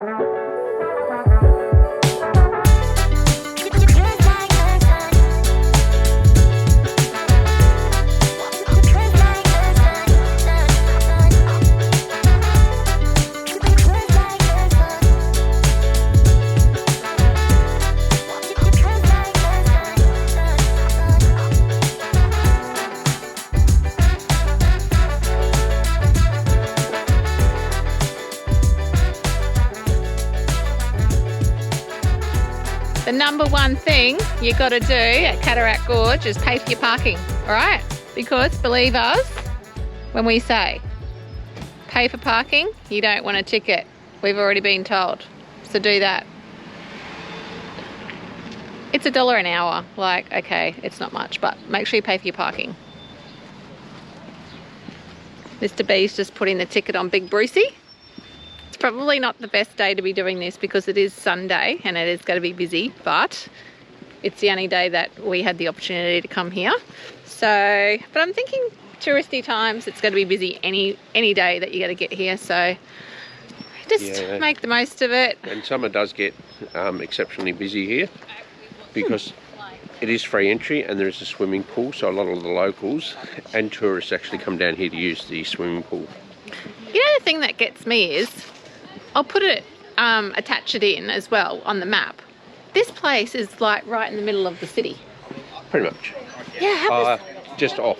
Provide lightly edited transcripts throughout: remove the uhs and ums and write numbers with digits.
The number one thing you got to do at Cataract Gorge is pay for your parking, all right? Because believe us when we say pay for parking, you don't want a ticket. We've already been told, so do that. It's $1 an hour, like, okay, it's not much, but make sure you pay for your parking. Mr. B's just putting the ticket on Big Brucey. It's probably not the best day to be doing this because it is Sunday and it is going to be busy, but it's the only day that we had the opportunity to come here. So, but I'm thinking touristy times, it's going to be busy any day that you got to get here. So just make the most of it. And summer does get exceptionally busy here because it is free entry and there is a swimming pool. So a lot of the locals and tourists actually come down here to use the swimming pool. You know, the thing that gets me is, I'll put it, attach it in as well on the map. This place is like right in the middle of the city. Pretty much. Yeah, just off.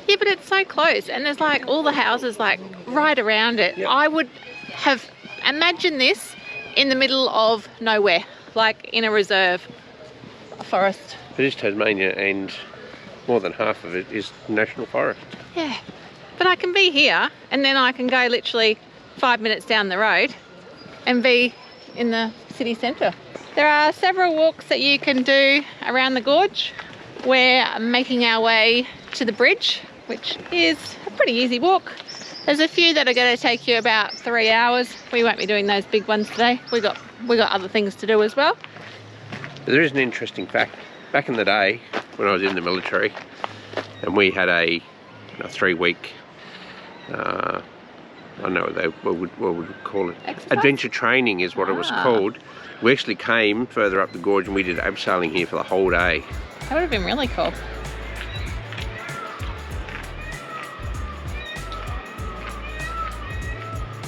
Yeah, but it's so close and there's like all the houses like right around it. Yep. I would have imagined this in the middle of nowhere, like in a reserve forest. It is Tasmania and more than half of it is national forest. Yeah, but I can be here and then I can go literally 5 minutes down the road and be in the city centre. There are several walks that you can do around the gorge. We're making our way to the bridge, which is a pretty easy walk. There's a few that are going to take you about 3 hours. We won't be doing those big ones today. We got other things to do as well. There is an interesting fact. Back in the day when I was in the military and we had a 3-week I don't know what would call it. Exercise? Adventure training is what it was called. We actually came further up the gorge and we did abseiling here for the whole day. That would have been really cool.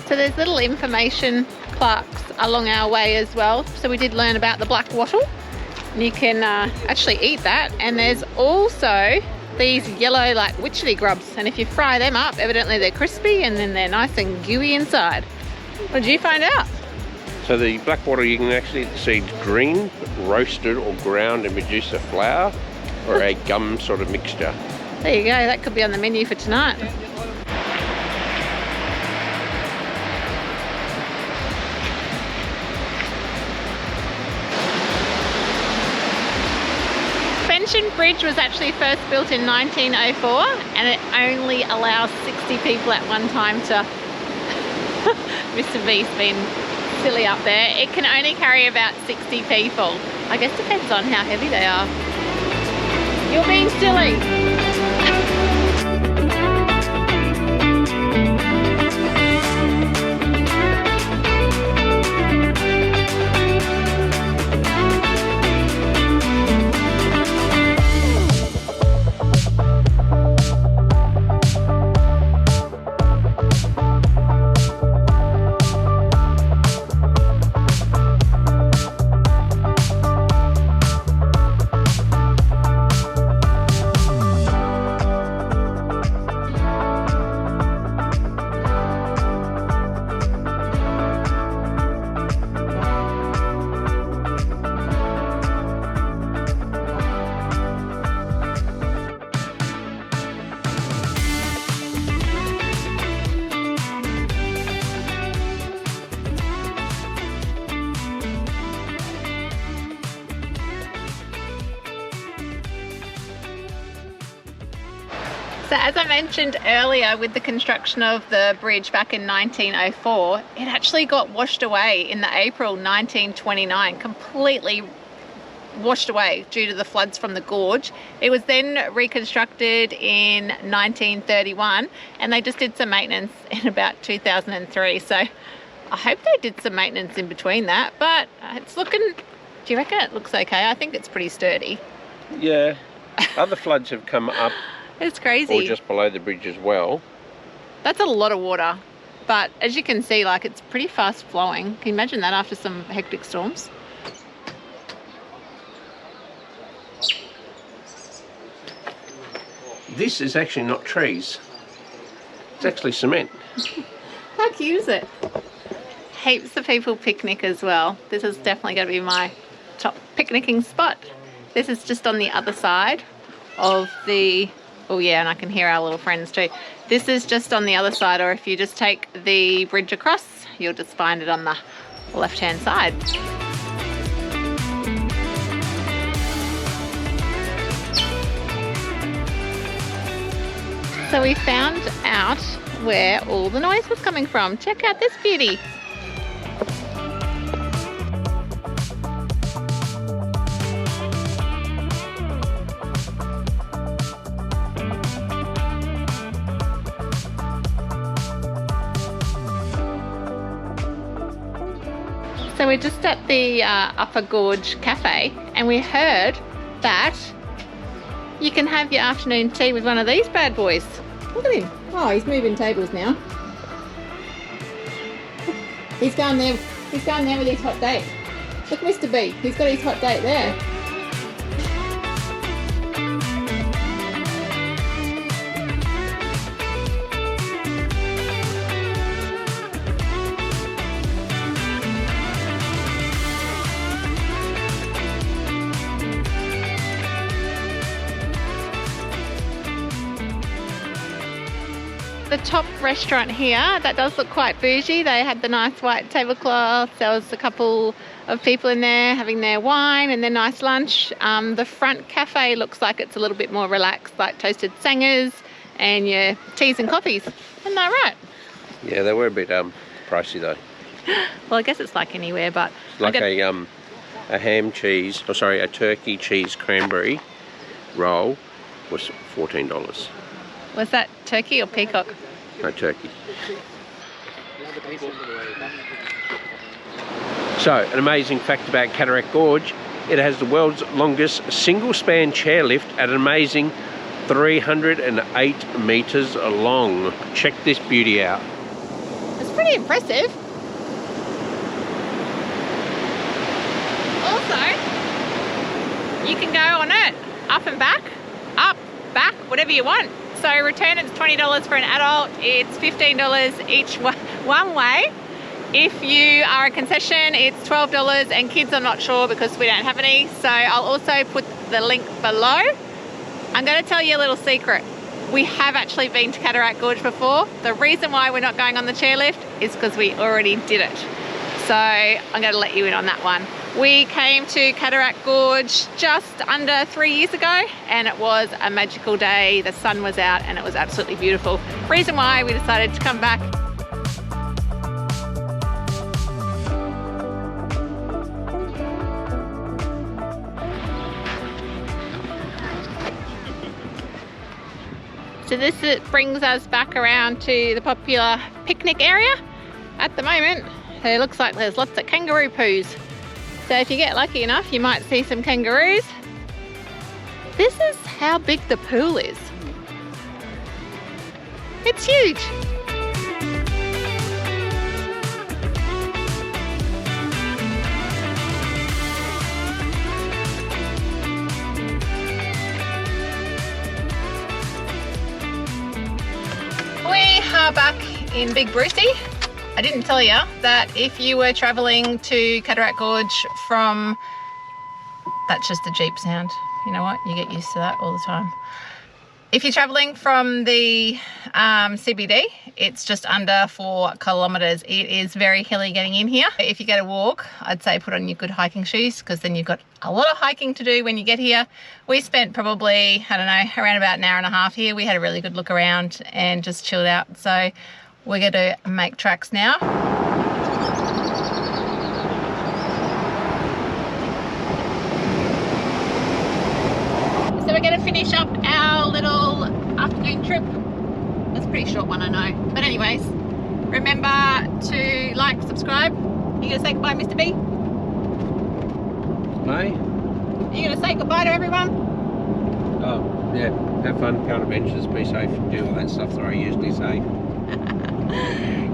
So there's little information plaques along our way as well. So we did learn about the black wattle. And you can actually eat that. And there's also these yellow like witchetty grubs, and if you fry them up, evidently they're crispy and then they're nice and gooey inside. What did you find out? So the black wattle, you can actually eat the seeds green, roasted or ground and produce a flour or a gum sort of mixture. There you go, that could be on the menu for tonight. Bridge was actually first built in 1904 and it only allows 60 people at one time to Mr. V's been silly up there. It can only carry about 60 people. I guess depends on how heavy they are. You're being silly. So as I mentioned earlier, with the construction of the bridge back in 1904, it actually got washed away in the April 1929, completely washed away due to the floods from the gorge. It was then reconstructed in 1931 and they just did some maintenance in about 2003. So I hope they did some maintenance in between that, but it's looking, do you reckon it looks okay? I think it's pretty sturdy. Yeah. Other floods have come up. It's crazy. Or just below the bridge as well. That's a lot of water, but as you can see, like, it's pretty fast flowing. Can you imagine that after some hectic storms? This is actually not trees. It's actually cement. How cute is it? Heaps of people picnic as well. This is definitely going to be my top picnicking spot. This is just on the other side of the... Oh yeah, and I can hear our little friends too. This is just on the other side, or if you just take the bridge across, you'll just find it on the left-hand side. So we found out where all the noise was coming from. Check out this beauty. So we're just at the Upper Gorge Cafe, and we heard that you can have your afternoon tea with one of these bad boys. Look at him. Oh, he's moving tables now. He's going there. He's going there with his hot date. Look, Mr. B. He's got his hot date there. The top restaurant here, that does look quite bougie. They had the nice white tablecloth. There was a couple of people in there having their wine and their nice lunch. The front cafe looks like it's a little bit more relaxed, like toasted sangers and your teas and coffees. Isn't that right? Yeah, they were a bit pricey though. Well, I guess it's like anywhere, but like a ham cheese, or sorry, a turkey cheese cranberry roll was $14. Was that turkey or peacock? No, turkey. So, an amazing fact about Cataract Gorge, it has the world's longest single-span chairlift at an amazing 308 metres long. Check this beauty out. It's pretty impressive. Also, you can go on it up and back, up, back, whatever you want. So return it's $20 for an adult, it's $15 each one way. If you are a concession, it's $12, and kids I'm not sure because we don't have any. So I'll also put the link below. I'm going to tell you a little secret. We have actually been to Cataract Gorge before. The reason why we're not going on the chairlift is because we already did it. So I'm going to let you in on that one. We came to Cataract Gorge just under 3 years ago, and it was a magical day. The sun was out and it was absolutely beautiful. Reason why we decided to come back. So this brings us back around to the popular picnic area. At the moment, it looks like there's lots of kangaroo poos. So if you get lucky enough, you might see some kangaroos. This is how big the pool is. It's huge. We are back in Big Brucey. I didn't tell you that if you were travelling to Cataract Gorge from... That's just a Jeep sound. You know what? You get used to that all the time. If you're travelling from the CBD, it's just under 4 kilometres. It is very hilly getting in here. If you go to walk, I'd say put on your good hiking shoes, because then you've got a lot of hiking to do when you get here. We spent probably, I don't know, around about an hour and a half here. We had a really good look around and just chilled out. So we're going to make tracks now. So we're going to finish up our little afternoon trip. That's a pretty short one, I know. But anyways, Remember to like, subscribe. You gonna say goodbye, Mr. B? Bye. You gonna say goodbye to everyone? Oh, yeah. Have fun, go on adventures, be safe, do all that stuff that I usually say.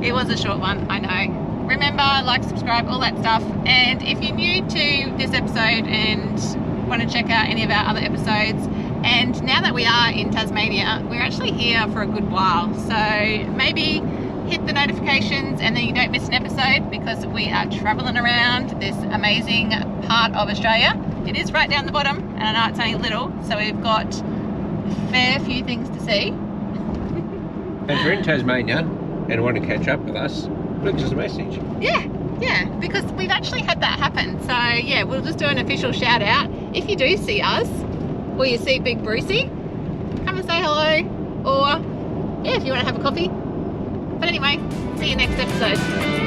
It was a short one, I know. Remember, like, subscribe, all that stuff. And if you're new to this episode and want to check out any of our other episodes, and now that we are in Tasmania, we're actually here for a good while. So maybe hit the notifications and then you don't miss an episode, because we are traveling around this amazing part of Australia. It is right down the bottom, and I know it's only little, so we've got a fair few things to see. And if you're in Tasmania and want to catch up with us, look us a message. Yeah, because we've actually had that happen. So yeah, we'll just do an official shout out. If you do see us, or you see Big Brucey, come and say hello, or yeah, if you want to have a coffee. But anyway, see you next episode.